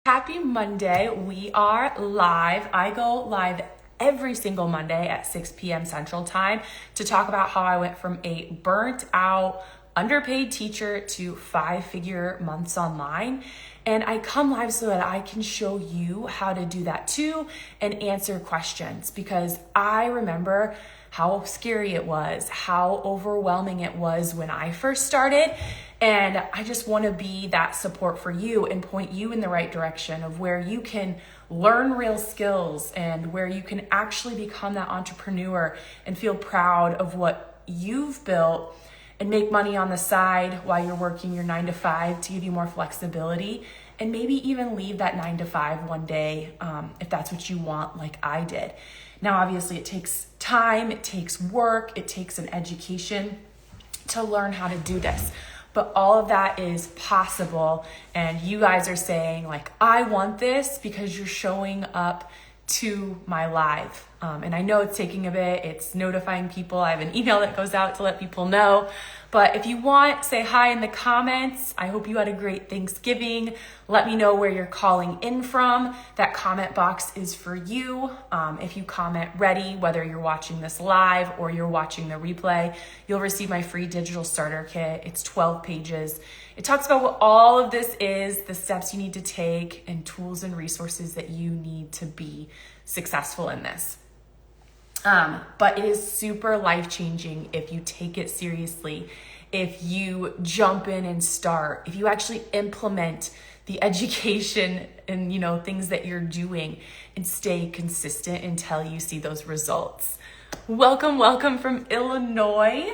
Happy Monday. We are live. I go live every single Monday at 6 p.m. Central Time to talk about how I went from a burnt out, underpaid teacher to 5-figure months online. And I come live so that I can show you how to do that too and answer questions, because I remember how scary it was, how overwhelming it was when I first started. And I just want to be that support for you and point you in the right direction of where you can learn real skills and where you can actually become that entrepreneur and feel proud of what you've built and make money on the side while you're working your 9 to 5 to give you more flexibility, and maybe even leave that 9 to 5 one day if that's what you want, like I did. Now, obviously, it takes time, it takes work, it takes an education to learn how to do this. But all of that is possible. And you guys are saying, like, I want this because you're showing up to my live. And I know it's taking a bit. It's notifying people. I have an email that goes out to let people know. But if you want, say hi in the comments. I hope you had a great Thanksgiving. Let me know where you're calling in from. That comment box is for you. If you comment ready, whether you're watching this live or you're watching the replay, you'll receive my free digital starter kit. It's 12 pages. It talks about what all of this is, the steps you need to take, and tools and resources that you need to be successful in this. But it is super life-changing if you take it seriously, if you jump in and start, if you actually implement the education and, things that you're doing and stay consistent until you see those results. Welcome from Illinois.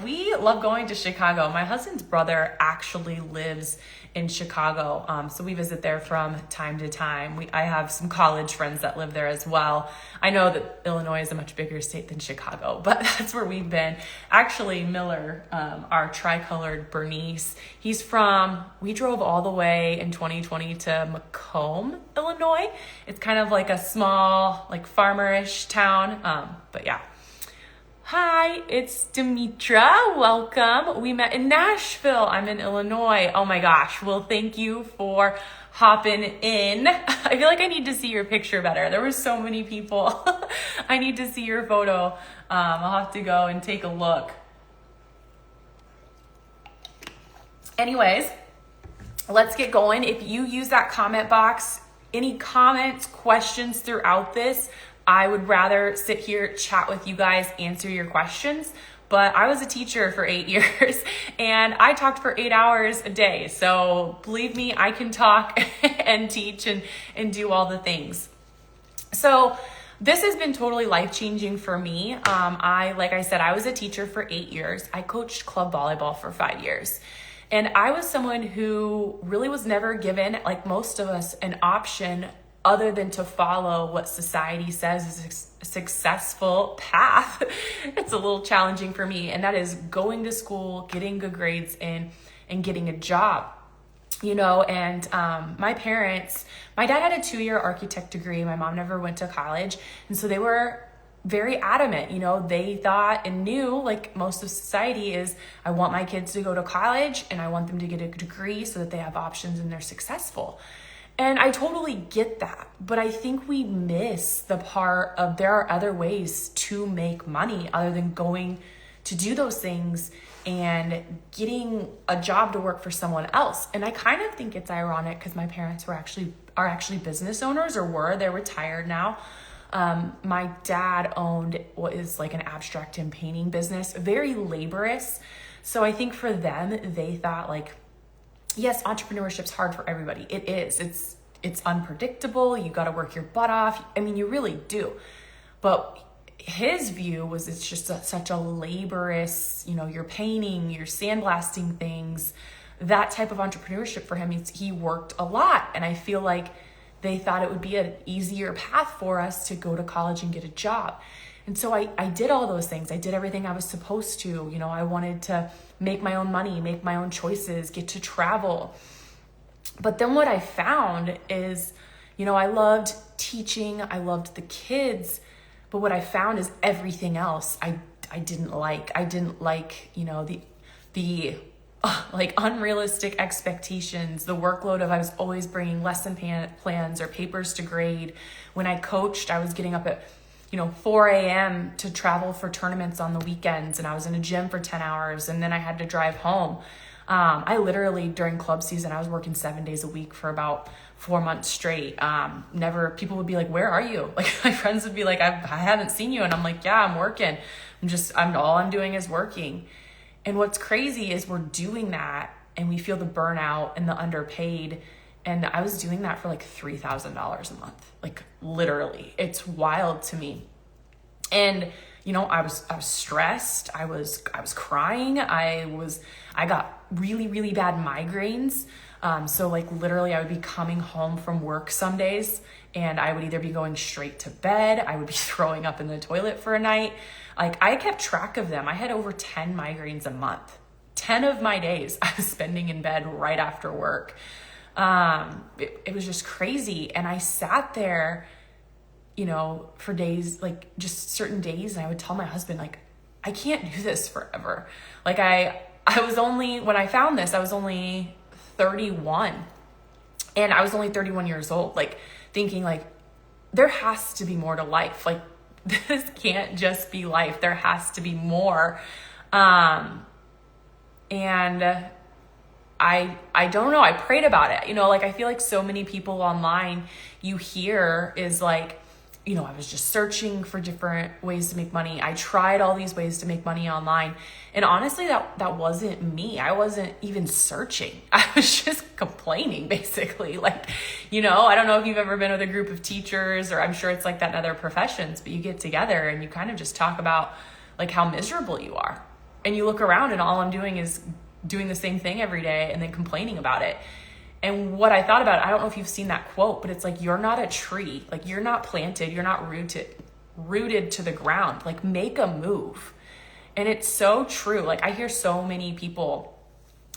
We love going to Chicago. My husband's brother actually lives in Chicago, so we visit there from time to time. I have some college friends that live there as well. I know that Illinois is a much bigger state than Chicago, but that's where we've been. Actually, Miller, our tricolored Bernice, we drove all the way in 2020 to Macomb, Illinois. It's kind of like a small, farmerish town, but yeah. Hi, it's Demetra. Welcome. We met in Nashville. I'm in Illinois. Oh my gosh. Well, thank you for hopping in. I feel like I need to see your picture better. There were so many people. I need to see your photo. I'll have to go and take a look. Anyways, let's get going. If you use that comment box, any comments, questions throughout this, I would rather sit here, chat with you guys, answer your questions. But I was a teacher for 8 years and I talked for 8 hours a day. So believe me, I can talk and teach and do all the things. So this has been totally life-changing for me. Like I said, I was a teacher for 8 years. I coached club volleyball for 5 years. And I was someone who really was never given, like most of us, an option other than to follow what society says is a successful path. It's a little challenging for me, and that is going to school, getting good grades and getting a job. And my dad had a 2-year architect degree. My mom never went to college. And so they were very adamant. They thought and knew, like most of society is, I want my kids to go to college and I want them to get a degree so that they have options and they're successful. And I totally get that, but I think we miss the part of there are other ways to make money other than going to do those things and getting a job to work for someone else. And I kind of think it's ironic because my parents are actually business owners, they're retired now. My dad owned what is like an abstract and painting business, very laborious. So I think for them, they thought yes, entrepreneurship's hard for everybody. It is. It's unpredictable. You got to work your butt off. I mean, you really do. But his view was it's just such a laborious, you're painting, you're sandblasting things. That type of entrepreneurship for him, he worked a lot. And I feel like they thought it would be an easier path for us to go to college and get a job. And so I did all those things. I did everything I was supposed to. I wanted to make my own money, make my own choices, get to travel. But then what I found is, I loved teaching. I loved the kids. But what I found is everything else I didn't like. I didn't like, the like unrealistic expectations, the workload of I was always bringing lesson plans or papers to grade. When I coached, I was getting up at 4 a.m. to travel for tournaments on the weekends, and I was in a gym for 10 hours, and then I had to drive home. I literally, during club season, I was working 7 days a week for about 4 months straight. People would be like, where are you? Like my friends would be like, I haven't seen you. And I'm like, yeah, I'm working. All I'm doing is working. And what's crazy is we're doing that and we feel the burnout and the underpaid. And I was doing that for like $3,000 a month. Like literally, it's wild to me. And I was stressed. I was crying. I got really, really bad migraines. So like literally I would be coming home from work some days and I would either be going straight to bed. I would be throwing up in the toilet for a night. Like I kept track of them. I had over 10 migraines a month. 10 of my days I was spending in bed right after work. It was just crazy. And I sat there, for days, like just certain days. And I would tell my husband, like, I can't do this forever. Like when I found this, I was only 31 and I was only 31 years old, like thinking like, there has to be more to life. Like this can't just be life. There has to be more. And I don't know. I prayed about it. I feel like so many people online you hear is like, I was just searching for different ways to make money. I tried all these ways to make money online. And honestly, that wasn't me. I wasn't even searching. I was just complaining, basically. Like, I don't know if you've ever been with a group of teachers, or I'm sure it's like that in other professions, but you get together and you kind of just talk about like how miserable you are. And you look around and all I'm doing is doing the same thing every day and then complaining about it. And what I thought about it, I don't know if you've seen that quote, but it's like, you're not a tree. Like you're not planted. You're not rooted to the ground. Like make a move. And it's so true. Like I hear so many people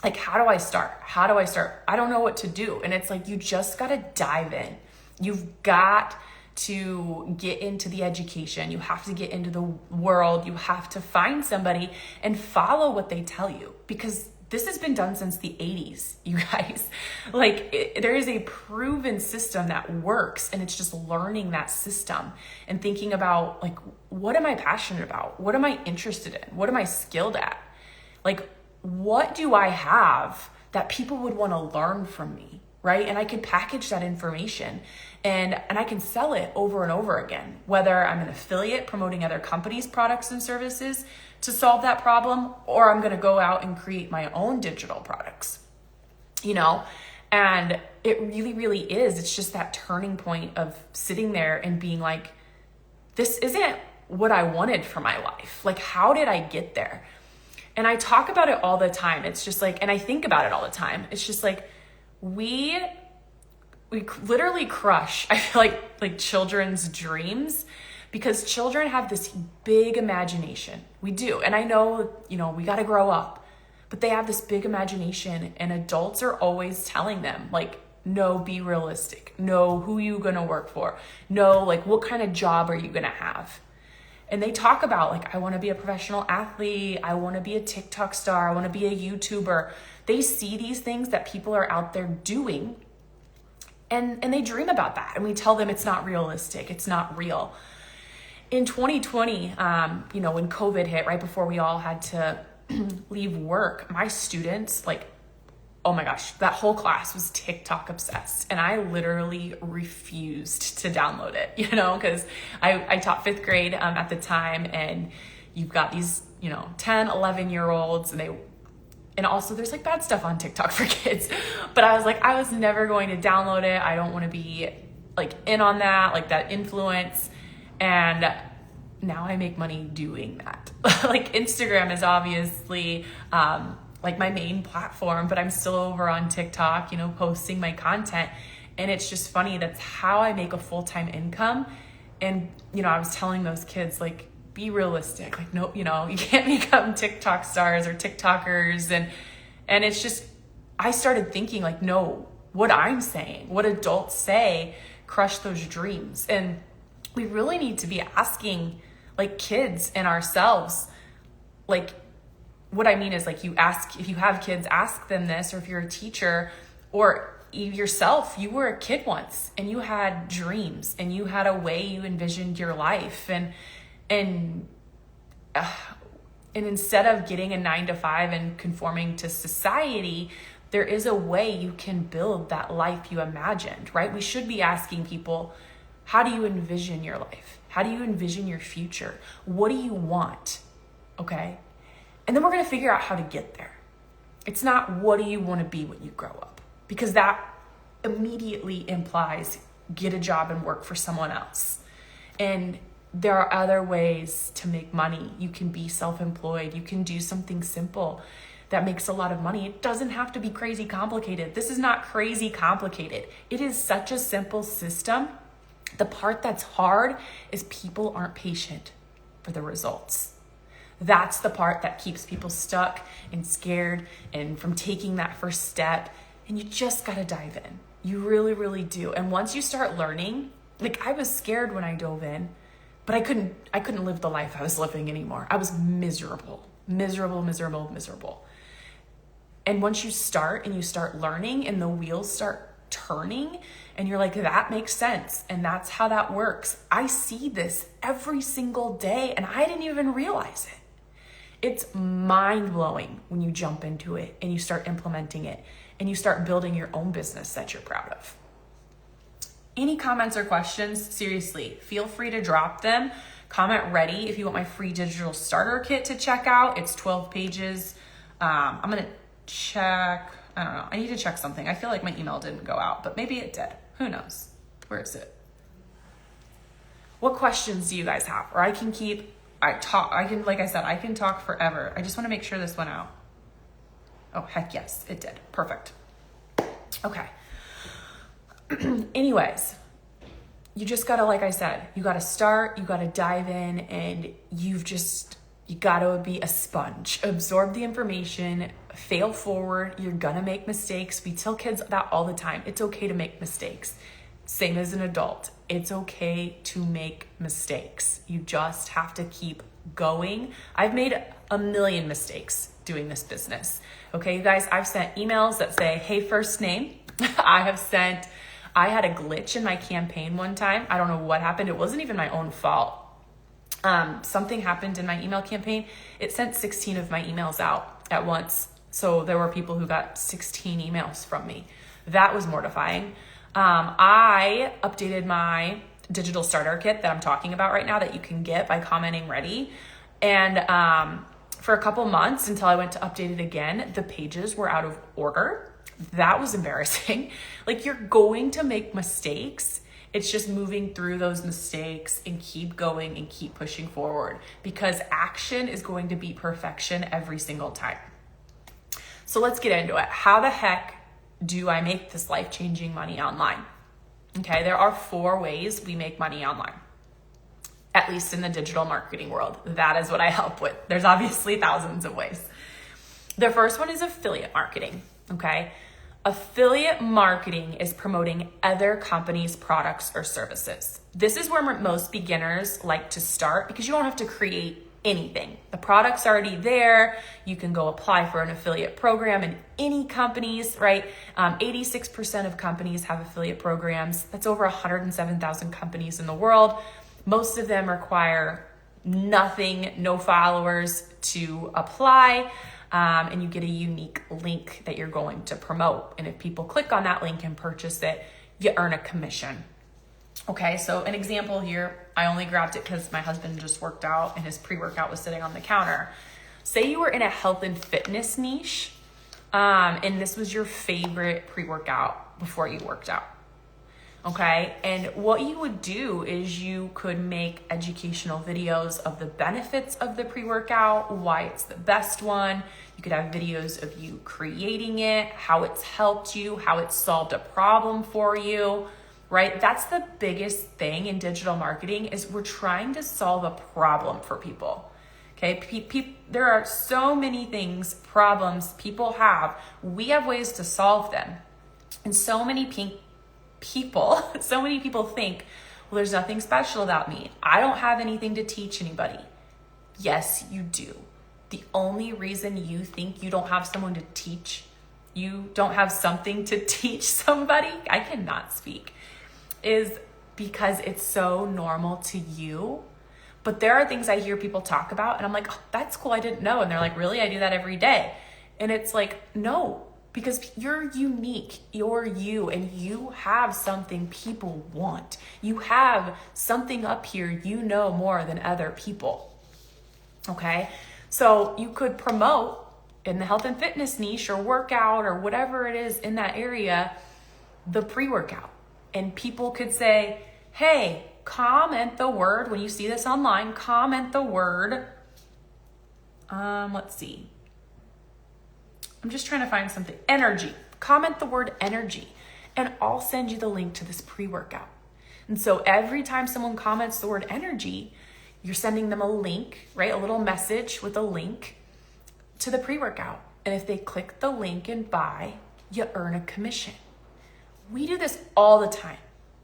like, how do I start? How do I start? I don't know what to do. And it's like, you just got to dive in. You've got to get into the education. You have to get into the world. You have to find somebody and follow what they tell you, because this has been done since the 80s, you guys. Like there is a proven system that works, and it's just learning that system and thinking about like, what am I passionate about? What am I interested in? What am I skilled at? Like, what do I have that people would want to learn from me, right? And I could package that information and I can sell it over and over again, whether I'm an affiliate promoting other companies' products and services to solve that problem, or I'm going to go out and create my own digital products, and it really, really is. It's just that turning point of sitting there and being like, this isn't what I wanted for my life. Like, how did I get there? And I talk about it all the time. It's just like, and I think about it all the time. It's just like, we literally crush, I feel like children's dreams, because children have this big imagination. We do. And I know, we got to grow up, but they have this big imagination, and adults are always telling them like, no, be realistic. No, who you going to work for? No, like what kind of job are you going to have? And they talk about like, I want to be a professional athlete. I want to be a TikTok star. I want to be a YouTuber. They see these things that people are out there doing, and they dream about that. And we tell them it's not realistic. It's not real. In 2020, when COVID hit, right before we all had to leave work, my students, like, oh my gosh, that whole class was TikTok obsessed. And I literally refused to download it, because I taught fifth grade at the time. And you've got these, 10, 11-year-olds, and also there's like bad stuff on TikTok for kids. But I was like, I was never going to download it. I don't want to be like in on that, like that influence. And now I make money doing that. Like Instagram is obviously like my main platform, but I'm still over on TikTok, posting my content. And it's just funny. That's how I make a full-time income. And, I was telling those kids, like, be realistic. Like, no, you can't become TikTok stars or TikTokers. And it's just, I started thinking like, no, what I'm saying, what adults say, crush those dreams. And we really need to be asking like kids and ourselves, like, what I mean is like if you have kids, ask them this, or if you're a teacher or yourself, you were a kid once and you had dreams and you had a way you envisioned your life. And instead of getting a 9-to-5 and conforming to society, there is a way you can build that life you imagined, right? We should be asking people, how do you envision your life? How do you envision your future? What do you want? Okay. And then we're going to figure out how to get there. It's not what do you want to be when you grow up, because that immediately implies get a job and work for someone else. And there are other ways to make money. You can be self-employed. You can do something simple that makes a lot of money. It doesn't have to be crazy complicated. This is not crazy complicated. It is such a simple system. The part that's hard is people aren't patient for the results. That's the part that keeps people stuck and scared and from taking that first step. And you just got to dive in. You really, really do. And once you start learning, like I was scared when I dove in, but I couldn't live the life I was living anymore. I was miserable. And once you start and you start learning and the wheels start turning and you're like, that makes sense. And that's how that works. I see this every single day and I didn't even realize it. It's mind-blowing when you jump into it and you start implementing it and you start building your own business that you're proud of. Any comments or questions, seriously, feel free to drop them. Comment ready if you want my free digital starter kit to check out. It's 12 pages. I'm going to check. I don't know. I need to check something. I feel like my email didn't go out, but maybe it did. Who knows? Where is it? What questions do you guys have? Or like I said, I can talk forever. I just want to make sure this went out. Oh, heck yes, it did. Perfect. Okay. Anyways, you just gotta, like I said, you gotta start, you gotta dive in, and you gotta be a sponge. Absorb the information, fail forward. You're gonna make mistakes. We tell kids that all the time. It's okay to make mistakes. Same as an adult. It's okay to make mistakes. You just have to keep going. I've made a million mistakes doing this business. Okay, you guys, I've sent emails that say, hey, first name. I had a glitch in my campaign one time. I don't know what happened. It wasn't even my own fault. Something happened in my email campaign. It sent 16 of my emails out at once. So there were people who got 16 emails from me. That was mortifying. I updated my digital starter kit that I'm talking about right now that you can get by commenting ready. And for a couple months until I went to update it again, the pages were out of order. That was embarrassing. Like, you're going to make mistakes. It's just moving through those mistakes and keep going and keep pushing forward, because action is going to beat perfection every single time. So let's get into it. How the heck do I make this life-changing money online? Okay, there are 4 ways we make money online, at least in the digital marketing world. That is what I help with. There's obviously thousands of ways. The first one is affiliate marketing, okay? Affiliate marketing is promoting other companies' products or services. This is where most beginners like to start, because you don't have to create anything. The product's already there. You can go apply for an affiliate program in any companies, right? 86% of companies have affiliate programs. That's over 107,000 companies in the world. Most of them require nothing, no followers to apply. And you get a unique link that you're going to promote. And if people click on that link and purchase it, you earn a commission. Okay, so an example here, I only grabbed it because my husband just worked out and his pre-workout was sitting on the counter. Say you were in a health and fitness niche, and this was your favorite pre-workout before you worked out. Okay, and what you would do is you could make educational videos of the benefits of the pre-workout, why it's the best one. You could have videos of you creating it, how it's helped you, how it's solved a problem for you, right? That's the biggest thing in digital marketing, is we're trying to solve a problem for people. Okay, there are so many problems people have. We have ways to solve them. And so many people think, well, there's nothing special about me. I don't have anything to teach anybody. Yes, you do. the only reason you think you don't have someone to teach, you don't have something to teach somebody, I cannot speak, is because it's so normal to you. But there are things I hear people talk about and I'm like, oh, that's cool, I didn't know. And they're like, really? I do that every day. And it's like, no, because you're unique, you're you, and you have something people want. You have something up here you know more than other people, okay? So you could promote in the health and fitness niche or workout or whatever it is in that area, the pre-workout. And people could say, hey, comment the word, when you see this online, comment the word, let's see. I'm just trying to find something. Energy. Comment the word energy, and I'll send you the link to this pre-workout. And so every time someone comments the word energy, you're sending them a link, right? A little message with a link to the pre-workout. And if they click the link and buy, you earn a commission. We do this all the time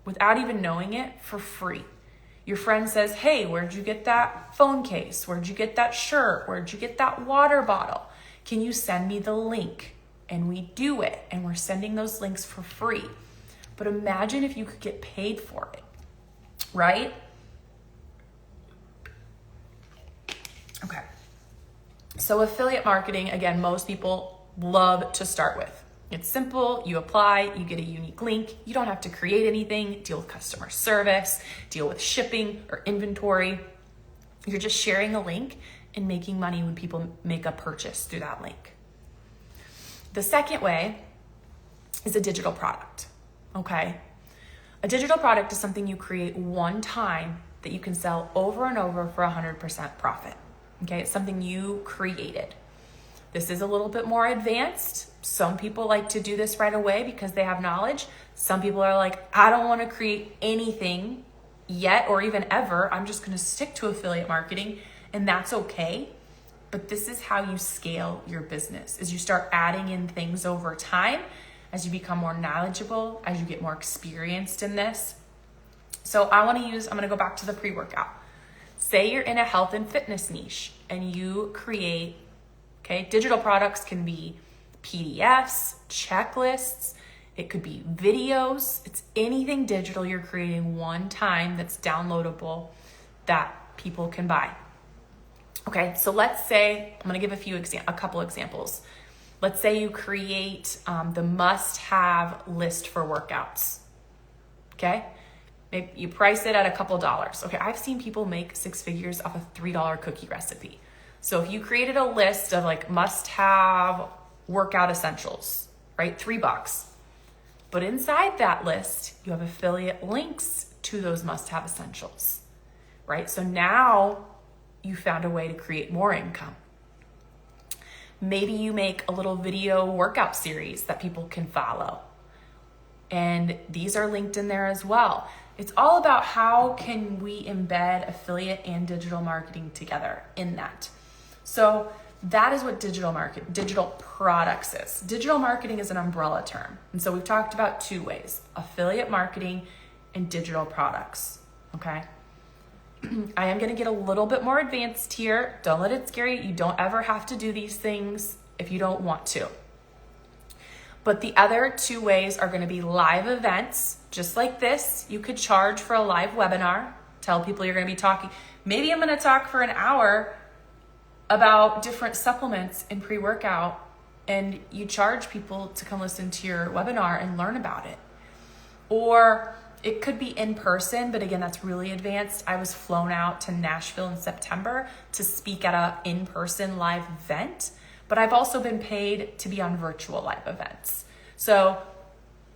without even knowing it, for free. Your friend says, hey, where'd you get that phone case? Where'd you get that shirt? Where'd you get that water bottle? Can you send me the link? And we do it, and we're sending those links for free. But imagine if you could get paid for it, right? Okay. So affiliate marketing, again, most people love to start with. It's simple, you apply, you get a unique link, you don't have to create anything, deal with customer service, deal with shipping or inventory. You're just sharing a link and making money when people make a purchase through that link. The second way is a digital product, okay? A digital product is something you create one time that you can sell over and over for 100% profit, okay? It's something you created. This is a little bit more advanced. Some people like to do this right away because they have knowledge. Some people are like, I don't want to create anything yet or even ever. I'm just going to stick to affiliate marketing, and that's okay. But this is how you scale your business, is you start adding in things over time as you become more knowledgeable, as you get more experienced in this. So I'm going to go back to the pre-workout. Say you're in a health and fitness niche and you create, okay, digital products can be PDFs, checklists, it could be videos. It's anything digital you're creating one time that's downloadable that people can buy. Okay, so let's say, I'm gonna give a couple examples. Let's say you create the must-have list for workouts, okay? Maybe you price it at a couple dollars. Okay, I've seen people make 6 figures off a $3 cookie recipe. So if you created a list of like must-have workout essentials, right? $3. But inside that list, you have affiliate links to those must-have essentials, right? So now you found a way to create more income. Maybe you make a little video workout series that people can follow. And these are linked in there as well. It's all about how can we embed affiliate and digital marketing together in that. So that is what digital products is. Digital marketing is an umbrella term. And so we've talked about 2 ways, affiliate marketing and digital products, okay? I am gonna get a little bit more advanced here. Don't let it scare you. You don't ever have to do these things if you don't want to. But the other 2 ways are gonna be live events, just like this. You could charge for a live webinar, tell people you're gonna be talking. Maybe I'm gonna talk for an hour about different supplements in pre-workout, and you charge people to come listen to your webinar and learn about it. Or it could be in person, but again, that's really advanced. I was flown out to Nashville in September to speak at an in-person live event, but I've also been paid to be on virtual live events. So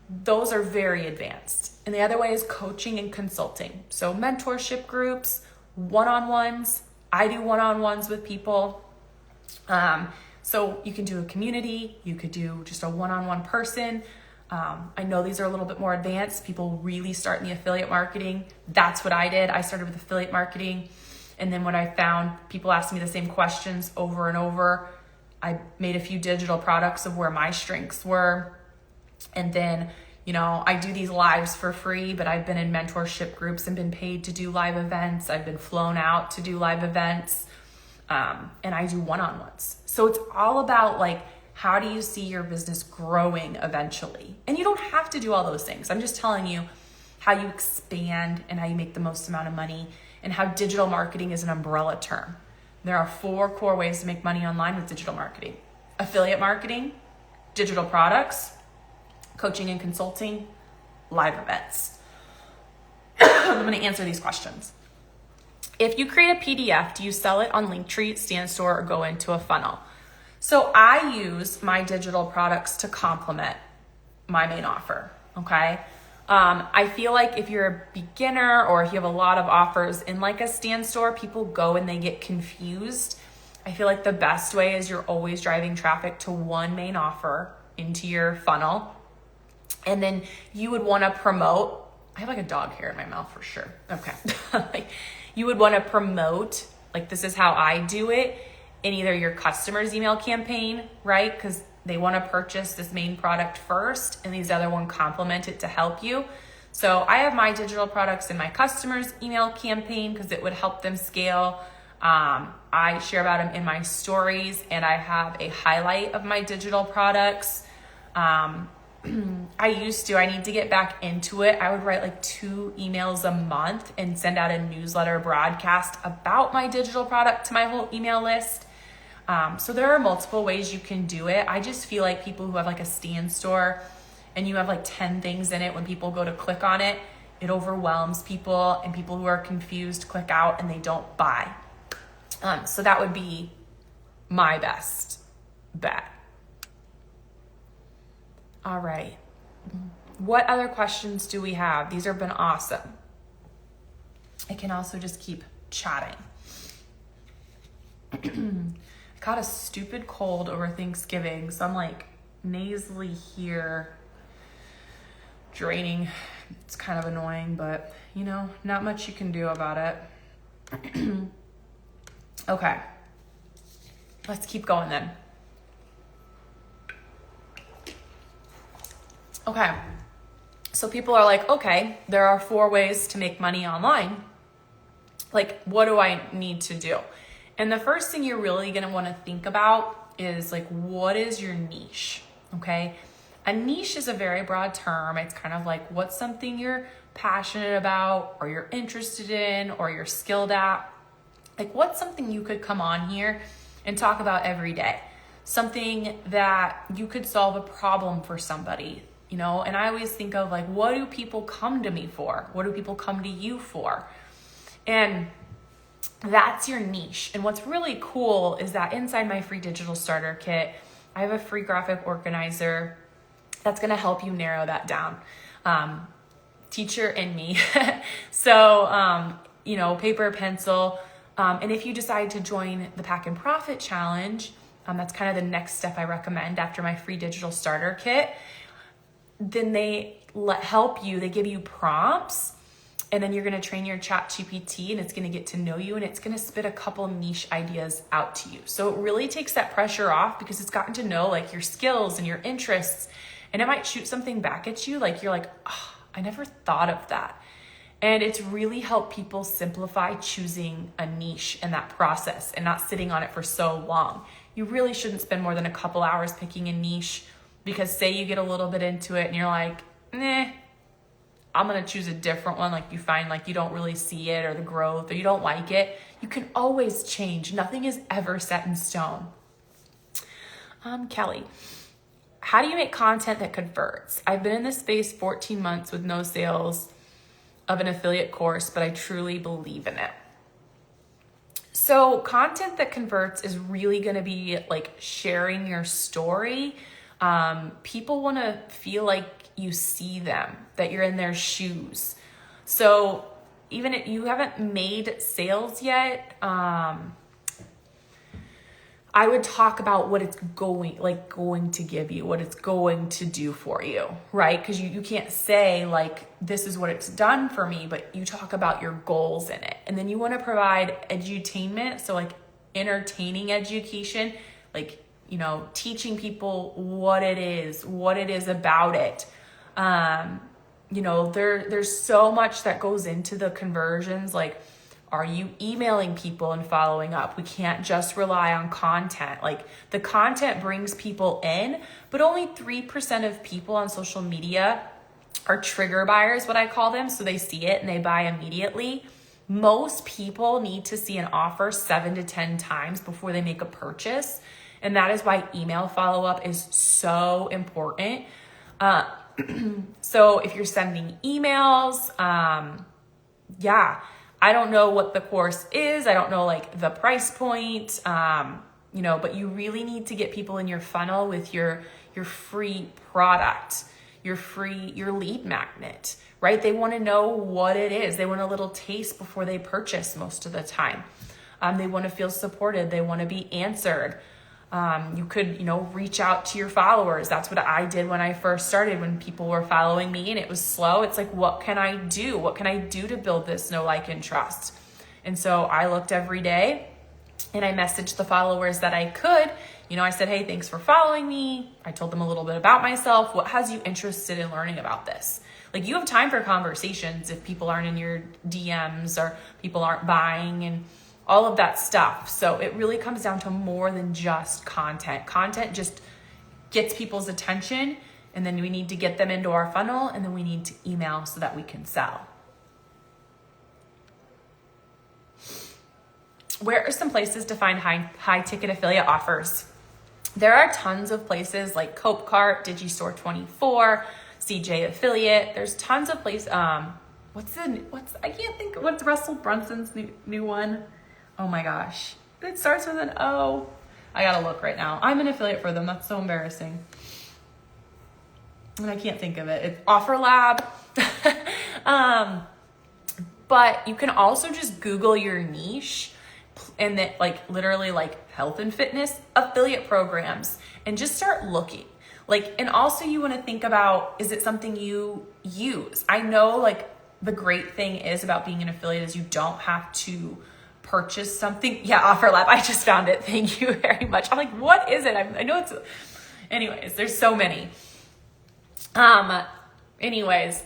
those are very advanced. And the other way is coaching and consulting. So mentorship groups, one-on-ones. I do one-on-ones with people. So you can do a community, you could do just a one-on-one person. I know these are a little bit more advanced. People really start in the affiliate marketing. That's what I did. I started with affiliate marketing. And then when I found people asking me the same questions over and over, I made a few digital products of where my strengths were. And then, I do these lives for free, but I've been in mentorship groups and been paid to do live events. I've been flown out to do live events. And I do one-on-ones. So it's all about like, how do you see your business growing eventually? And you don't have to do all those things. I'm just telling you how you expand and how you make the most amount of money, and how digital marketing is an umbrella term. There are 4 core ways to make money online with digital marketing: affiliate marketing, digital products, coaching and consulting, live events. I'm going to answer these questions. If you create a PDF, do you sell it on Linktree, StanStore, or go into a funnel? So I use my digital products to complement my main offer, okay? I feel like if you're a beginner or if you have a lot of offers in like a StanStore, people go and they get confused. I feel like the best way is you're always driving traffic to one main offer into your funnel. And then you would want to promote. I have like a dog hair in my mouth for sure. Okay. Like, you would want to promote, like, this is how I do it, in either your customer's email campaign, right? Because they want to purchase this main product first, and these other one complement it to help you. So I have my digital products in my customer's email campaign because it would help them scale. I share about them in my stories, and I have a highlight of my digital products. I need to get back into it. I would write like 2 emails a month and send out a newsletter broadcast about my digital product to my whole email list. So there are multiple ways you can do it. I just feel like people who have like a StanStore and you have like 10 things in it, when people go to click on it, it overwhelms people, and people who are confused click out and they don't buy. So that would be my best bet. All right. What other questions do we have? These have been awesome. I can also just keep chatting. I caught a stupid cold over Thanksgiving, so I'm like nasally here, draining. It's kind of annoying, but not much you can do about it. Okay. Let's keep going then. Okay, so people are like, okay, there are 4 ways to make money online. Like, what do I need to do? And the first thing you're really gonna wanna think about is like, what is your niche, okay? A niche is a very broad term. It's kind of like, what's something you're passionate about, or you're interested in, or you're skilled at? Like, what's something you could come on here and talk about every day? Something that you could solve a problem for somebody. And I always think of like, what do people come to me for? What do people come to you for? And that's your niche. And what's really cool is that inside my free digital starter kit, I have a free graphic organizer that's going to help you narrow that down. Teacher and me. So, paper, pencil. And if you decide to join the Pack and Profit Challenge, that's kind of the next step I recommend after my free digital starter kit. Then they help you, they give you prompts, and then you're going to train your chat GPT, and it's going to get to know you, and it's going to spit a couple niche ideas out to you. So it really takes that pressure off, because it's gotten to know like your skills and your interests, and it might shoot something back at you. Like, you're like, oh, I never thought of that. And it's really helped people simplify choosing a niche in that process and not sitting on it for so long. You really shouldn't spend more than a couple hours picking a niche, because say you get a little bit into it and you're like, I'm going to choose a different one. Like, you find like you don't really see it, or the growth, or you don't like it. You can always change. Nothing is ever set in stone. Kelly, how do you make content that converts? I've been in this space 14 months with no sales of an affiliate course, but I truly believe in it. So content that converts is really going to be like sharing your story. People want to feel like you see them, that you're in their shoes. So even if you haven't made sales yet, I would talk about what it's going to give you, what it's going to do for you, right? Because you can't say like, this is what it's done for me, but you talk about your goals in it. And then you want to provide edutainment, so like entertaining education, like, teaching people what it is about it. There's so much that goes into the conversions. Like, Are you emailing people and following up? We can't just rely on content. Like, the content brings people in, but only 3% of people on social media are trigger buyers, what I call them. So they see it and they buy immediately. Most people need to see an offer 7 to 10 times before they make a purchase. And that is why email follow-up is so important. So if you're sending emails, I don't know what the course is. I don't know like the price point, but you really need to get people in your funnel with your free product, your lead magnet, right? They want to know what it is. They want a little taste before they purchase most of the time. They want to feel supported. They want to be answered. You could, reach out to your followers. That's what I did when I first started, when people were following me and it was slow. It's like, what can I do? What can I do to build this know, like, and trust? And so I looked every day and I messaged the followers that I could. I said, hey, thanks for following me. I told them a little bit about myself. What has you interested in learning about this? Like, you have time for conversations if people aren't in your DMs or people aren't buying and all of that stuff. So it really comes down to more than just content. Content just gets people's attention, and then we need to get them into our funnel, and then we need to email so that we can sell. Where are some places to find high ticket affiliate offers? There are tons of places like Copecart, Digistore24, CJ Affiliate. There's tons of places. I can't think. What's Russell Brunson's new one? Oh my gosh. It starts with an O. I gotta look right now. I'm an affiliate for them. That's so embarrassing. And I can't think of it. It's Offer Lab. But you can also just Google your niche and that, like, literally like health and fitness affiliate programs, and just start looking. And also you want to think about, is it something you use? I know, like, the great thing is about being an affiliate is you don't have to purchase something. Yeah, Offer Lab. I just found it. Thank you very much. I'm like, what is it? I know it's, anyways, there's so many. Anyways,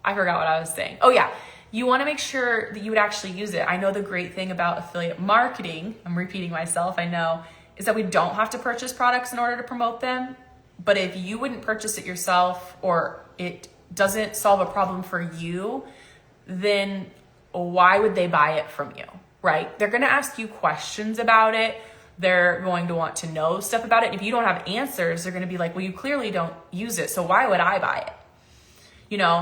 I forgot what I was saying. Oh yeah. You want to make sure that you would actually use it. I know the great thing about affiliate marketing, I'm repeating myself, I know, is that we don't have to purchase products in order to promote them. But if you wouldn't purchase it yourself, or it doesn't solve a problem for you, then why would they buy it from you? Right? They're going to ask you questions about it. They're going to want to know stuff about it. And if you don't have answers, they're going to be like, well, you clearly don't use it, so why would I buy it?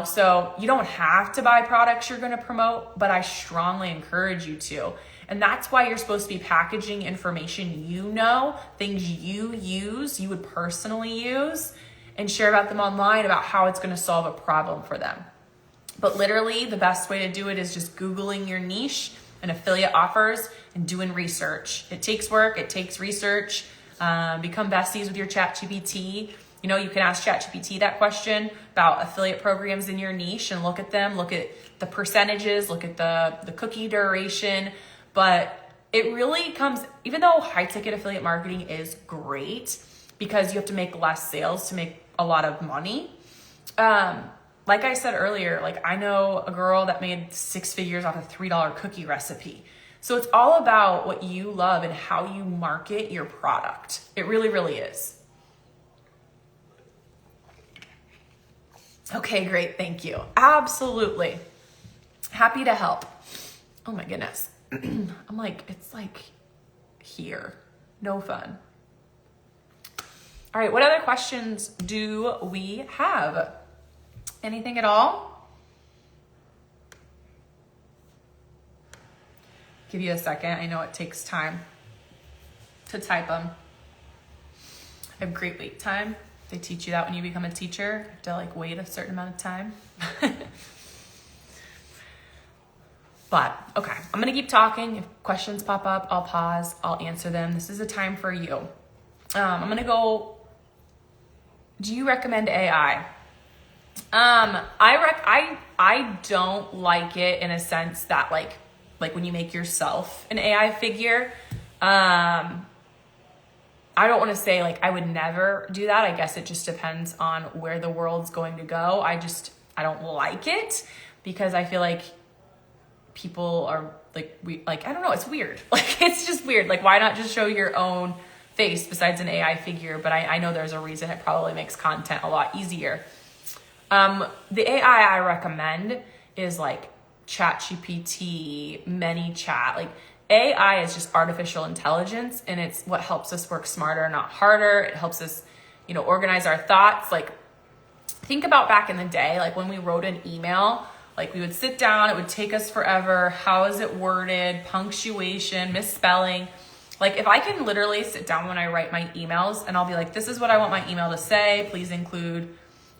So you don't have to buy products you're going to promote, but I strongly encourage you to. And that's why you're supposed to be packaging information things you use, you would personally use, and share about them online about how it's going to solve a problem for them. But literally, the best way to do it is just Googling your niche and affiliate offers and doing research. It takes work. It takes research. Become besties with your ChatGPT. You can ask ChatGPT that question about affiliate programs in your niche and look at them, look at the percentages, look at the cookie duration. But it really comes, even though high ticket affiliate marketing is great because you have to make less sales to make a lot of money. Like I said earlier, like, I know a girl that made 6 figures off a $3 cookie recipe. So it's all about what you love and how you market your product. It really, really is. Okay, great. Thank you. Absolutely. Happy to help. Oh my goodness. I'm like, it's like here. No fun. All right. What other questions do we have? Anything at all? Give you a second. I know it takes time to type them. I have great wait time. They teach you that when you become a teacher. You have to like wait a certain amount of time. But okay, I'm gonna keep talking. If questions pop up, I'll pause, I'll answer them. This is a time for you. I'm gonna go, do you recommend AI? I don't like it in a sense that like when you make yourself an AI figure. I don't want to say like I would never do that. I guess it just depends on where the world's going to go. I don't like it because I feel like people are I don't know, it's weird. Like, it's just weird. Like, why not just show your own face besides an AI figure? But I know there's a reason. It probably makes content a lot easier. The AI I recommend is like ChatGPT, ManyChat. Like, AI is just artificial intelligence, and it's what helps us work smarter, not harder. It helps us, organize our thoughts. Like, think about back in the day, like when we wrote an email, like we would sit down, it would take us forever. How is it worded? Punctuation, misspelling. Like, if I can literally sit down when I write my emails and I'll be like, this is what I want my email to say. Please include,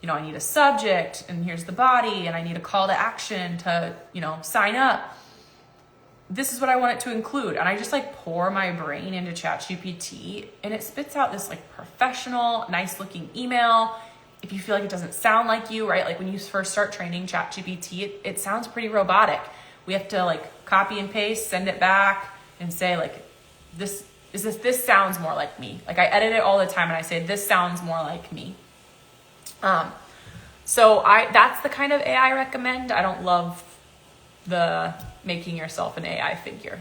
I need a subject, and here's the body, and I need a call to action to, sign up. This is what I want it to include. And I just like pour my brain into ChatGPT, and it spits out this like professional, nice looking email. If you feel like it doesn't sound like you, right? Like when you first start training ChatGPT, it sounds pretty robotic. We have to like copy and paste, send it back, and say like, this sounds more like me. Like, I edit it all the time and I say, this sounds more like me. So that's the kind of AI I recommend. I don't love the making yourself an AI figure.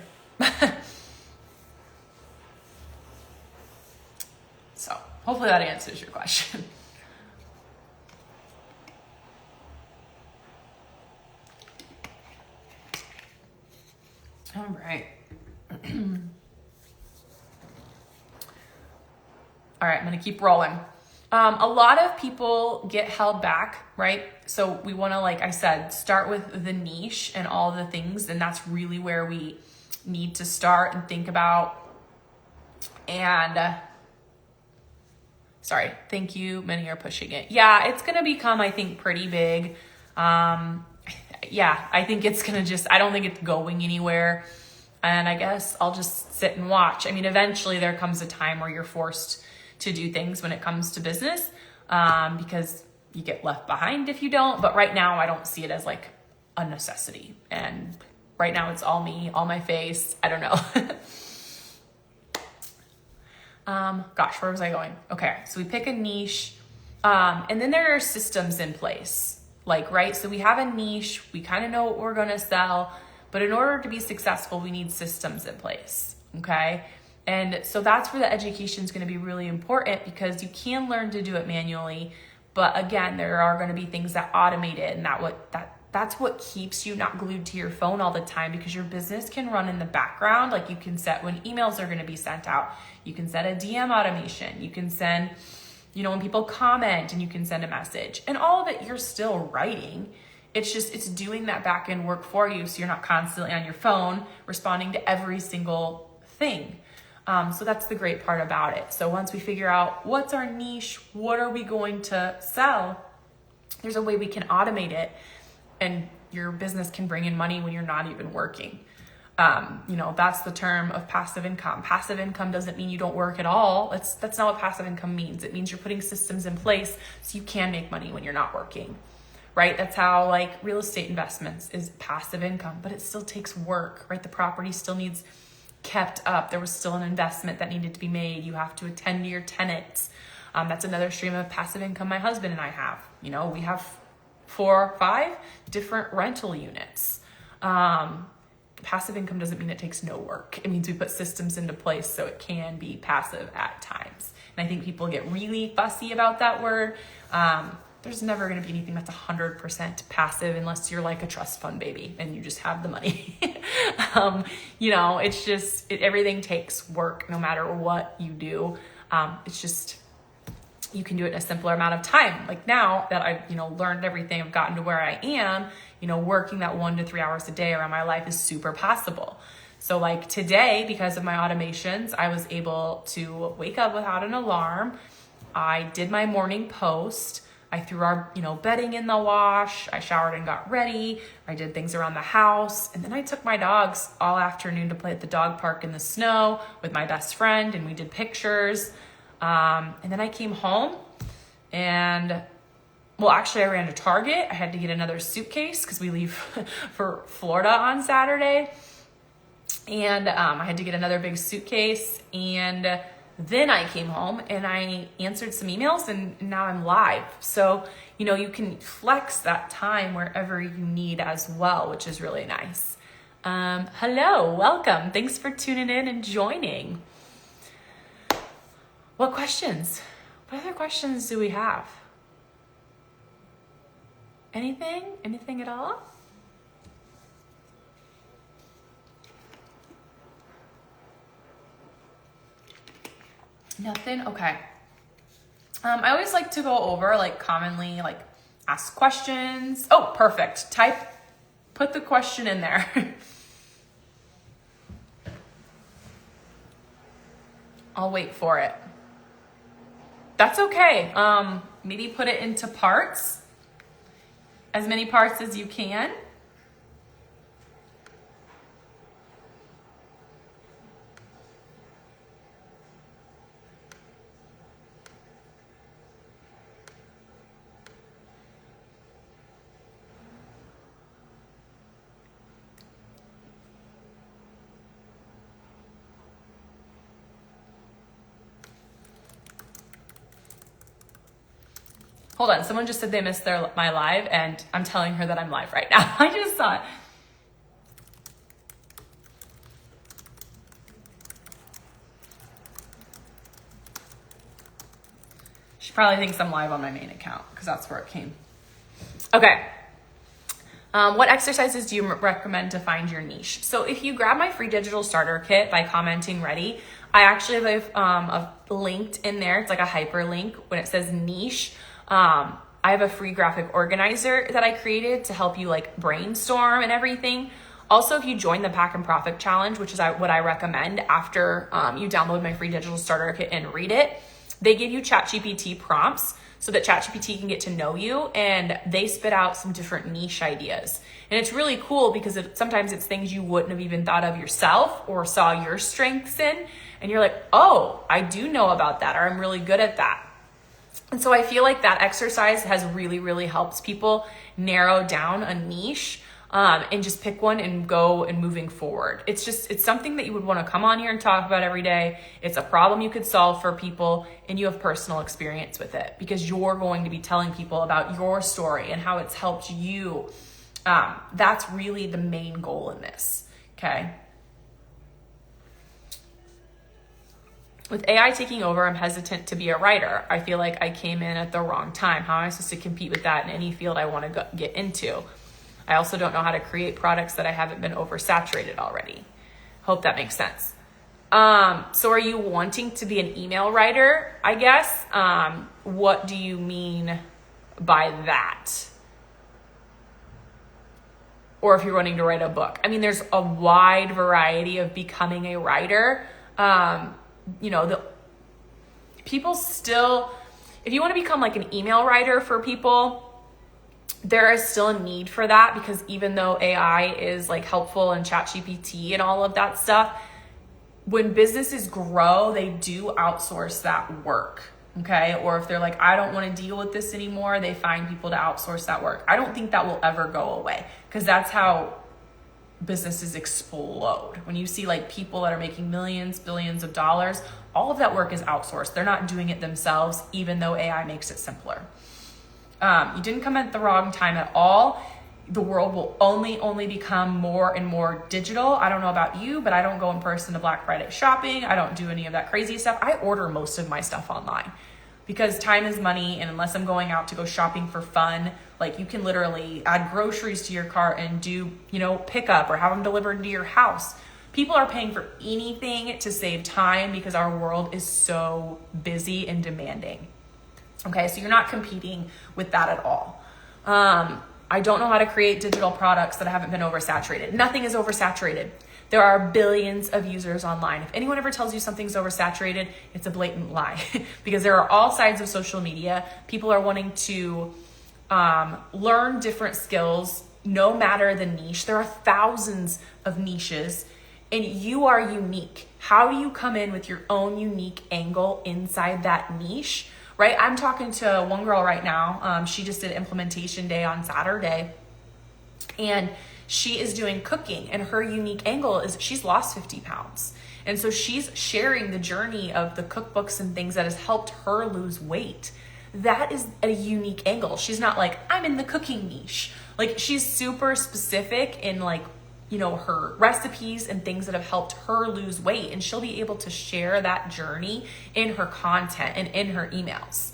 So hopefully that answers your question. All right. All right, I'm going to keep rolling. A lot of people get held back, right? So we want to, like I said, start with the niche and all the things. And that's really where we need to start and think about. And sorry, thank you. Many are pushing it. Yeah, it's going to become, I think, pretty big. Yeah, I think it's going to I don't think it's going anywhere. And I guess I'll just sit and watch. I mean, eventually there comes a time where you're forced to do things when it comes to business, because you get left behind if you don't. But right now I don't see it as like a necessity. And right now it's all me, all my face. I don't know. Gosh, where was I going? Okay. So we pick a niche, and then there are systems in place, like, right? So we have a niche, we kind of know what we're going to sell, but in order to be successful, we need systems in place. Okay. And so that's where the education is going to be really important, because you can learn to do it manually. But again, there are going to be things that automate it. And that's what keeps you not glued to your phone all the time, because your business can run in the background. Like, you can set when emails are going to be sent out. You can set a DM automation. You can send, when people comment, and you can send a message, and all of it you're still writing. It's doing that back end work for you. So you're not constantly on your phone responding to every single thing. So that's the great part about it. So once we figure out what's our niche, what are we going to sell, there's a way we can automate it, and your business can bring in money when you're not even working. That's the term of passive income. Passive income doesn't mean you don't work at all. That's not what passive income means. It means you're putting systems in place so you can make money when you're not working, right? That's how, like, real estate investments is passive income, but it still takes work, right? The property still needs kept up. There was still an investment that needed to be made. You have to attend to your tenants. That's another stream of passive income my husband and I have. We have 4 or 5 different rental units. Passive income doesn't mean it takes no work. It means we put systems into place so it can be passive at times. And I think people get really fussy about that word. There's never going to be anything that's 100% passive unless you're like a trust fund baby and you just have the money. It's just, everything takes work no matter what you do. It's just, you can do it in a simpler amount of time. Like, now that I've, learned everything, I've gotten to where I am, working that 1 to 3 hours a day around my life is super possible. So like today, because of my automations, I was able to wake up without an alarm. I did my morning post. I threw our, bedding in the wash. I showered and got ready. I did things around the house. And then I took my dogs all afternoon to play at the dog park in the snow with my best friend. And we did pictures. And then I came home and, I ran to Target. I had to get another suitcase because we leave for Florida on Saturday. And I had to get another big suitcase. And then I came home and I answered some emails, and now I'm live. So, you can flex that time wherever you need as well, which is really nice. Hello, welcome. Thanks for tuning in and joining. What questions? What other questions do we have? Anything? Anything at all? Nothing? Okay. I always like to go over commonly ask questions. Oh, perfect. Put the question in there. I'll wait for it. That's okay. Maybe put it into parts. As many parts as you can. Hold on, someone just said they missed my live, and I'm telling her that I'm live right now. I just saw it. She probably thinks I'm live on my main account because that's where it came. Okay. What exercises do you recommend to find your niche? So if you grab my free digital starter kit by commenting ready, I actually have a linked in there. It's like a hyperlink when it says niche. I have a free graphic organizer that I created to help you brainstorm and everything. Also, if you join the Pack and Profit Challenge, which is what I recommend after you download my free digital starter kit and read it, they give you ChatGPT prompts so that ChatGPT can get to know you, and they spit out some different niche ideas. And it's really cool because sometimes it's things you wouldn't have even thought of yourself or saw your strengths in. And you're like, oh, I do know about that, or I'm really good at that. And so I feel like that exercise has really, really helped people narrow down a niche and just pick one and go and moving forward. It's something that you would want to come on here and talk about every day. It's a problem you could solve for people, and you have personal experience with it because you're going to be telling people about your story and how it's helped you. That's really the main goal in this, okay? With AI taking over, I'm hesitant to be a writer. I feel like I came in at the wrong time. How am I supposed to compete with that in any field I want to get into? I also don't know how to create products that I haven't been oversaturated already. Hope that makes sense. So are you wanting to be an email writer, I guess? What do you mean by that? Or if you're wanting to write a book. I mean, there's a wide variety of becoming a writer. People still, if you want to become an email writer for people, there is still a need for that because even though AI is helpful and ChatGPT and all of that stuff, when businesses grow, they do outsource that work. Okay. Or if they're I don't want to deal with this anymore, they find people to outsource that work. I don't think that will ever go away because that's how businesses explode. When you see people that are making millions, billions of dollars, all of that work is outsourced. They're not doing it themselves, even though AI makes it simpler. You didn't come at the wrong time at all. The world will only become more and more digital. I don't know about you, but I don't go in person to Black Friday shopping. I don't do any of that crazy stuff. I order most of my stuff online because time is money. And unless I'm going out to go shopping for fun, you can literally add groceries to your cart and do, pickup or have them delivered to your house. People are paying for anything to save time because our world is so busy and demanding. Okay, so you're not competing with that at all. I don't know how to create digital products that haven't been oversaturated. Nothing is oversaturated. There are billions of users online. If anyone ever tells you something's oversaturated, it's a blatant lie because there are all sides of social media. People are wanting to learn different skills, no matter the niche. There are thousands of niches and you are unique. How do you come in with your own unique angle inside that niche? Right? I'm talking to one girl right now. She just did implementation day on Saturday and she is doing cooking and her unique angle is she's lost 50 pounds. And so she's sharing the journey of the cookbooks and things that has helped her lose weight. That is a unique angle. She's not I'm in the cooking niche. She's super specific in her recipes and things that have helped her lose weight. And she'll be able to share that journey in her content and in her emails.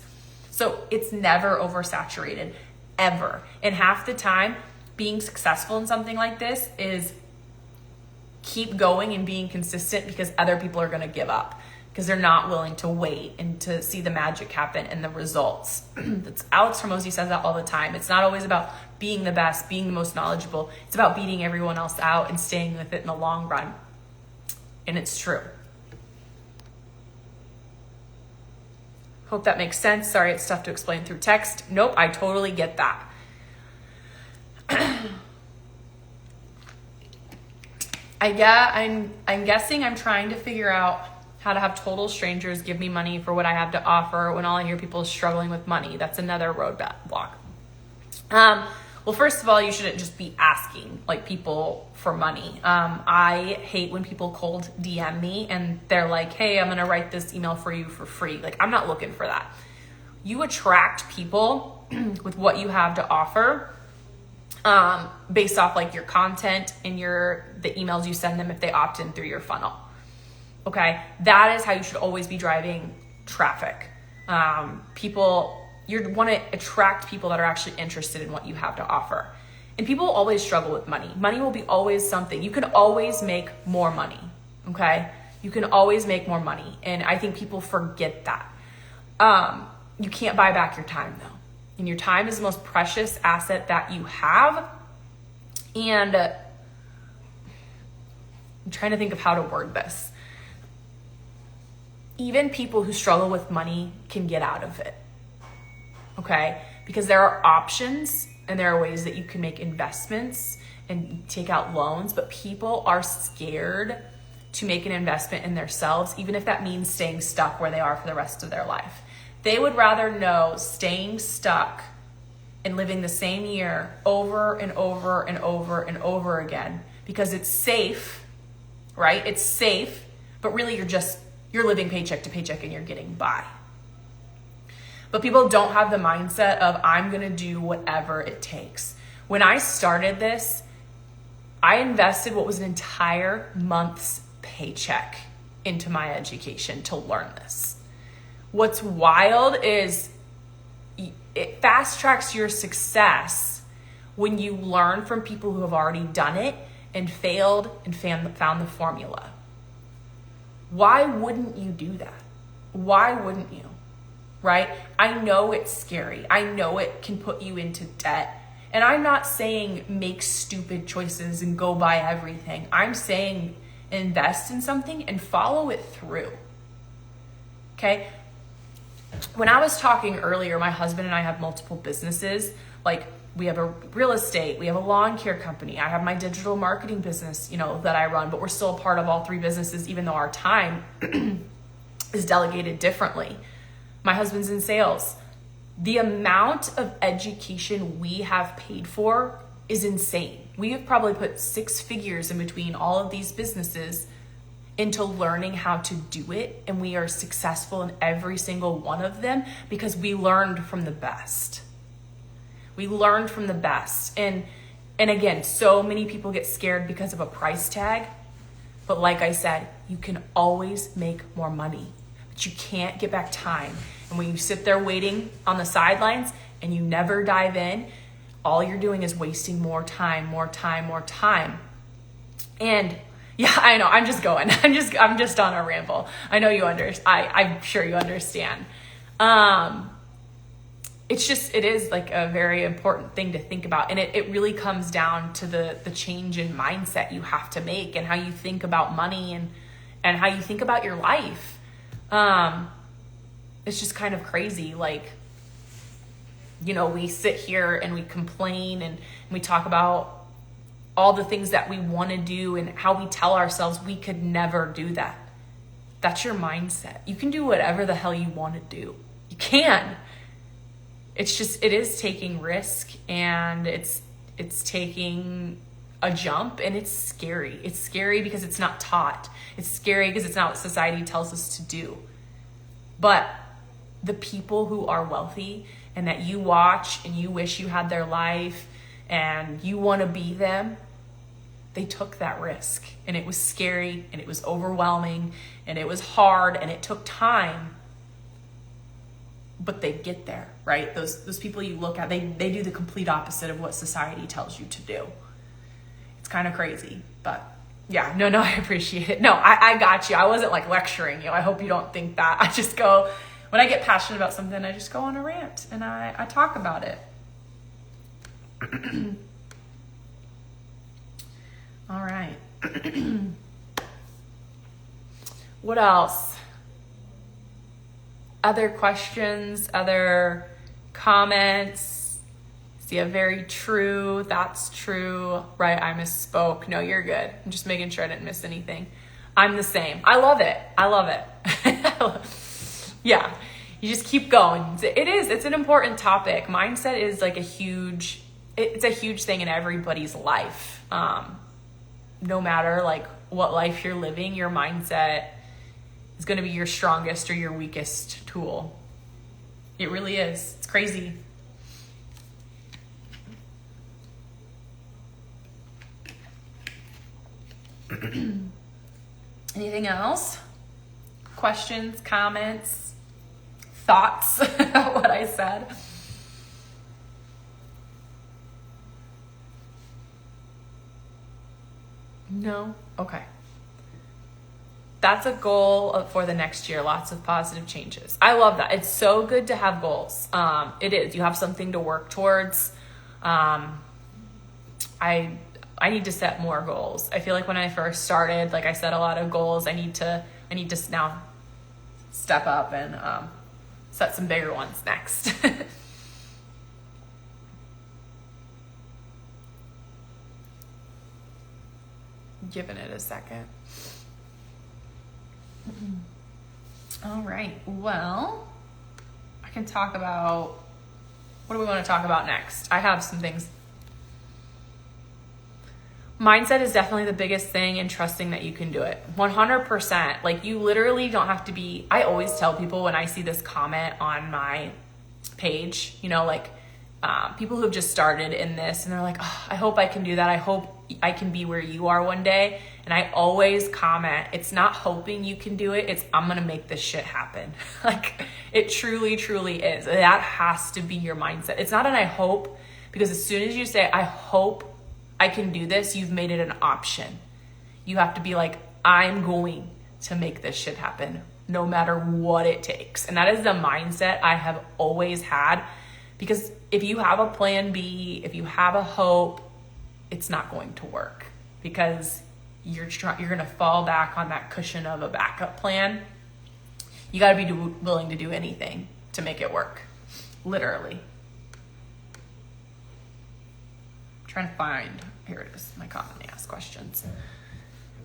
So it's never oversaturated, ever. And half the time, being successful in something like this is keep going and being consistent, because other people are going to give up because they're not willing to wait and to see the magic happen and the results. That's Alex Hormozi says that all the time. It's not always about being the best, being the most knowledgeable. It's about beating everyone else out and staying with it in the long run. And it's true. Hope that makes sense. Sorry, it's tough to explain through text. Nope, I totally get that. I'm guessing I'm trying to figure out how to have total strangers give me money for what I have to offer when all I hear people is struggling with money. That's another roadblock. Well, first of all, you shouldn't just be asking people for money. I hate when people cold DM me and they're like, hey, I'm going to write this email for you for free. I'm not looking for that. You attract people with what you have to offer, based off your content and the emails you send them if they opt in through your funnel. Okay. That is how you should always be driving traffic. You want to attract people that are actually interested in what you have to offer. And people always struggle with money. Money will be always something. You can always make more money. Okay. You can always make more money. And I think people forget that. You can't buy back your time though. And your time is the most precious asset that you have. And I'm trying to think of how to word this. Even people who struggle with money can get out of it. Okay? Because there are options and there are ways that you can make investments and take out loans, but people are scared to make an investment in themselves, even if that means staying stuck where they are for the rest of their life. They would rather know staying stuck and living the same year over and over and over and over again because it's safe, right? It's safe, but really you're living paycheck to paycheck and you're getting by. But people don't have the mindset of I'm going to do whatever it takes. When I started this, I invested what was an entire month's paycheck into my education to learn this. What's wild is it fast tracks your success when you learn from people who have already done it and failed and found the formula. Why wouldn't you do that? Why wouldn't you? Right? I know it's scary. I know it can put you into debt. And I'm not saying make stupid choices and go buy everything. I'm saying invest in something and follow it through. Okay? When I was talking earlier, my husband and I have multiple businesses. We have a real estate, we have a lawn care company. I have my digital marketing business, that I run, but we're still a part of all three businesses, even though our time is delegated differently. My husband's in sales. The amount of education we have paid for is insane. We have probably put 6 figures in between all of these businesses into learning how to do it. And we are successful in every single one of them because we learned from the best. We learned from the best. And again, so many people get scared because of a price tag. But like I said, you can always make more money, but you can't get back time. And when you sit there waiting on the sidelines and you never dive in, all you're doing is wasting more time. And yeah, I know, I'm just going. I'm just on a ramble. I know you I'm sure you understand. It is a very important thing to think about. And it really comes down to the change in mindset you have to make and how you think about money and how you think about your life. It's just kind of crazy. We sit here and we complain and we talk about all the things that we want to do and how we tell ourselves we could never do that. That's your mindset. You can do whatever the hell you want to do. You can. It is taking risk and it's taking a jump and it's scary. It's scary because it's not taught. It's scary because it's not what society tells us to do. But the people who are wealthy and that you watch and you wish you had their life and you want to be them, they took that risk, and it was scary and it was overwhelming and it was hard and it took time, but they get there, right? Those people you look at, they do the complete opposite of what society tells you to do. It's kind of crazy, but yeah, no, I appreciate it. No, I got you. I wasn't like lecturing you. I hope you don't think that. I just go, when I get passionate about something, I just go on a rant and I talk about it. All right. What else? Other questions, other comments? See, a very true, that's true, right? I misspoke. No, you're good. I'm just making sure I didn't miss anything. I'm the same. I love it. Yeah, you just keep going. It's an important topic. Mindset is like it's a huge thing in everybody's life. No matter like what life you're living, your mindset is going to be your strongest or your weakest tool. It really is. It's crazy. Anything else? Questions, comments, thoughts about what I said? No? Okay. That's a goal for the next year. Lots of positive changes. I love that. It's so good to have goals. It is. You have something to work towards. I need to set more goals. I feel like when I first started, like I set a lot of goals. I need to now step up and set some bigger ones next. Giving it a second. All right. Well, I can talk about, what do we want to talk about next? I have some things. Mindset is definitely the biggest thing, and trusting that you can do it. 100%. Like, you literally don't have to be, I always tell people when I see this comment on my page, like people who have just started in this and they're like, oh, I hope I can do that. I hope I can be where you are one day. And I always comment, it's not hoping you can do it. It's, I'm going to make this shit happen. Like, it truly, truly is. That has to be your mindset. It's not an I hope, because as soon as you say, I hope I can do this, you've made it an option. You have to be like, I'm going to make this shit happen no matter what it takes. And that is the mindset I have always had, because if you have a plan B, if you have a hope, it's not going to work, because you're going to fall back on that cushion of a backup plan. You got to be willing to do anything to make it work. Literally. Trying to find, here it is, my commonly asked questions.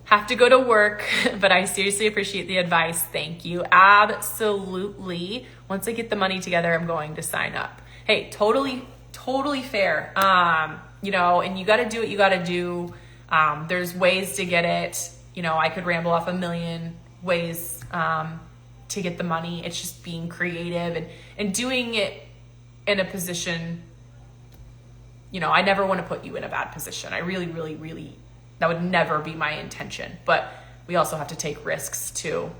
Have to go to work, but I seriously appreciate the advice. Thank you. Absolutely. Once I get the money together, I'm going to sign up. Hey, totally fair. And you got to do what you got to do. There's ways to get it. I could ramble off a million ways to get the money. It's just being creative and doing it in a position. I never want to put you in a bad position. I really, really, really, that would never be my intention. But we also have to take risks to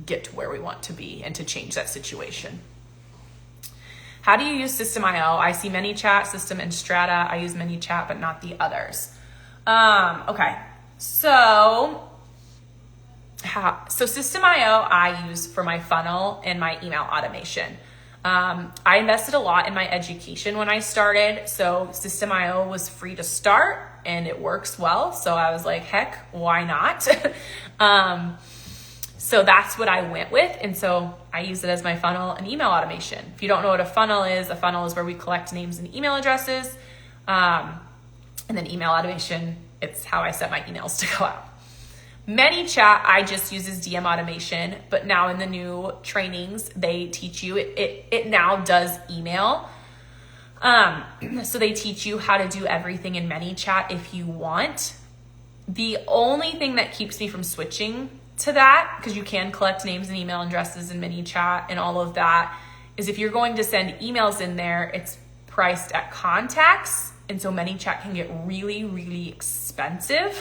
get to where we want to be and to change that situation. How do you use System.io? I see ManyChat, System, and Strata. I use ManyChat, but not the others. Okay. So System.io I use for my funnel and my email automation. I invested a lot in my education when I started. So System.io was free to start and it works well. So I was like, heck, why not? So that's what I went with. And so I use it as my funnel and email automation. If you don't know what a funnel is where we collect names and email addresses. And then email automation, it's how I set my emails to go out. ManyChat, I just use as DM automation, but now in the new trainings, they teach you, it now does email. So they teach you how to do everything in ManyChat if you want. The only thing that keeps me from switching to that, because you can collect names and email addresses in ManyChat and all of that, is if you're going to send emails in there, it's priced at contacts And so ManyChat can get really, really expensive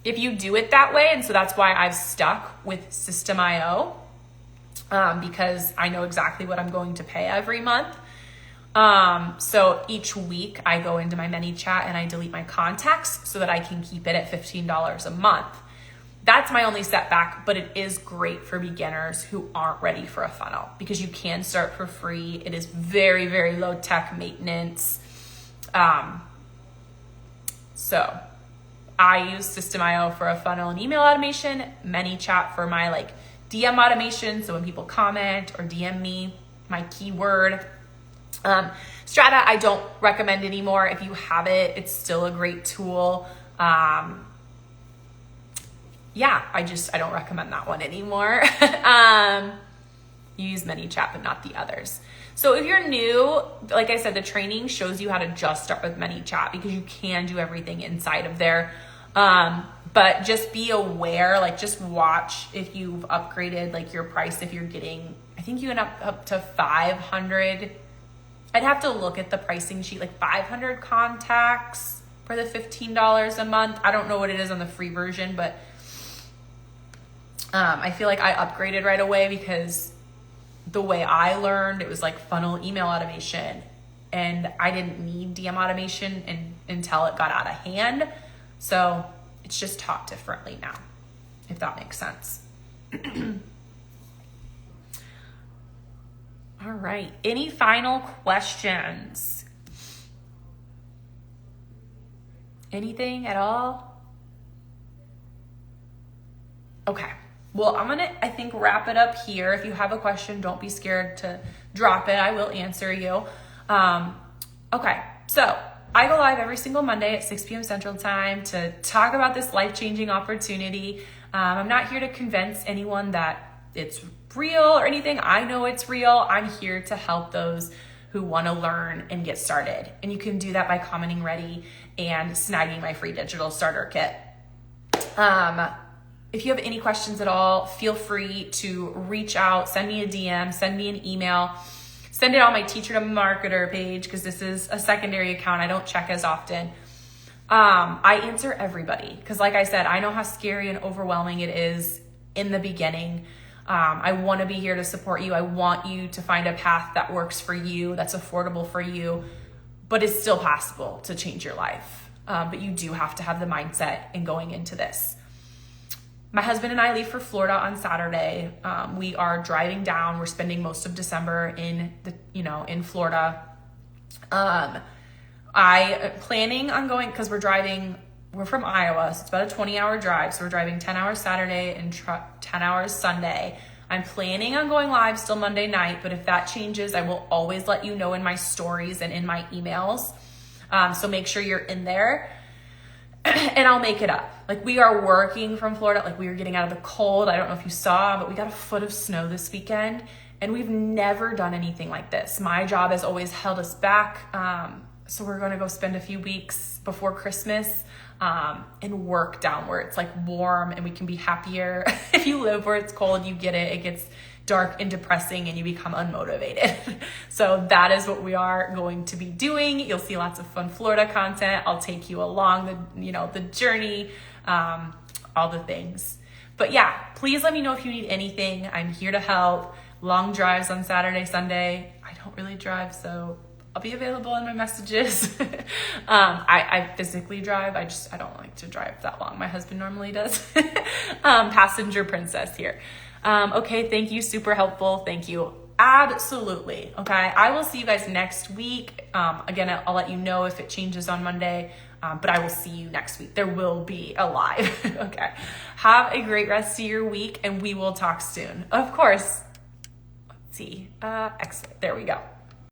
if you do it that way. And so that's why I've stuck with System.io, because I know exactly what I'm going to pay every month. So each week I go into my ManyChat and I delete my contacts so that I can keep it at $15 a month. That's my only setback, but it is great for beginners who aren't ready for a funnel, because you can start for free. It is very, very low tech maintenance. So I use System.io for a funnel and email automation, ManyChat for my like DM automation. So when people comment or DM me my keyword. Strata, I don't recommend anymore. If you have it, it's still a great tool. Yeah, I don't recommend that one anymore. You use ManyChat, but not the others. So if you're new, like I said, the training shows you how to just start with ManyChat, because you can do everything inside of there. But just be aware, like just watch if you've upgraded like your price. If you're getting, I think you can up to 500. I'd have to look at the pricing sheet, like 500 contacts for the $15 a month. I don't know what it is on the free version, but I feel like I upgraded right away, because the way I learned, it was like funnel email automation, and I didn't need DM automation until it got out of hand. So it's just taught differently now, if that makes sense. All right. Any final questions? Anything at all? Okay. Well, I'm going to, I think, wrap it up here. If you have a question, don't be scared to drop it. I will answer you. Okay. So I go live every single Monday at 6 p.m. Central Time to talk about this life-changing opportunity. I'm not here to convince anyone that it's real or anything. I know it's real. I'm here to help those who want to learn and get started. And you can do that by commenting ready and snagging my free digital starter kit. If you have any questions at all, feel free to reach out, send me a DM, send me an email, send it on my Teacher to Marketer page, because this is a secondary account I don't check as often. I answer everybody, because like I said, I know how scary and overwhelming it is in the beginning. I want to be here to support you. I want you to find a path that works for you, that's affordable for you, but it's still possible to change your life. But you do have to have the mindset in going into this. My husband and I leave for Florida on Saturday. We are driving down. We're spending most of December in Florida. I am planning on going, because we're from Iowa, so it's about a 20-hour drive. So we're driving 10 hours Saturday and 10 hours Sunday. I'm planning on going live still Monday night, but if that changes, I will always let you know in my stories and in my emails. So make sure you're in there. And I'll make it up. Like, we are working from Florida. Like, we are getting out of the cold. I don't know if you saw, but we got a foot of snow this weekend, and we've never done anything like this. My job has always held us back. So we're going to go spend a few weeks before Christmas and work down where it's like warm and we can be happier. If you live where it's cold, you get it. It gets dark and depressing and you become unmotivated. So that is what we are going to be doing. You'll see lots of fun Florida content. I'll take you along the journey, all the things. But yeah, please let me know if you need anything. I'm here to help. Long drives on Saturday, Sunday. I don't really drive, so I'll be available in my messages. I physically drive. I don't like to drive that long. My husband normally does. Passenger princess here. Okay, thank you. Super helpful. Thank you. Absolutely. Okay, I will see you guys next week. Again, I'll let you know if it changes on Monday, but I will see you next week. There will be a live. Okay. Have a great rest of your week, and we will talk soon. Of course. Let's see. Excellent. There we go.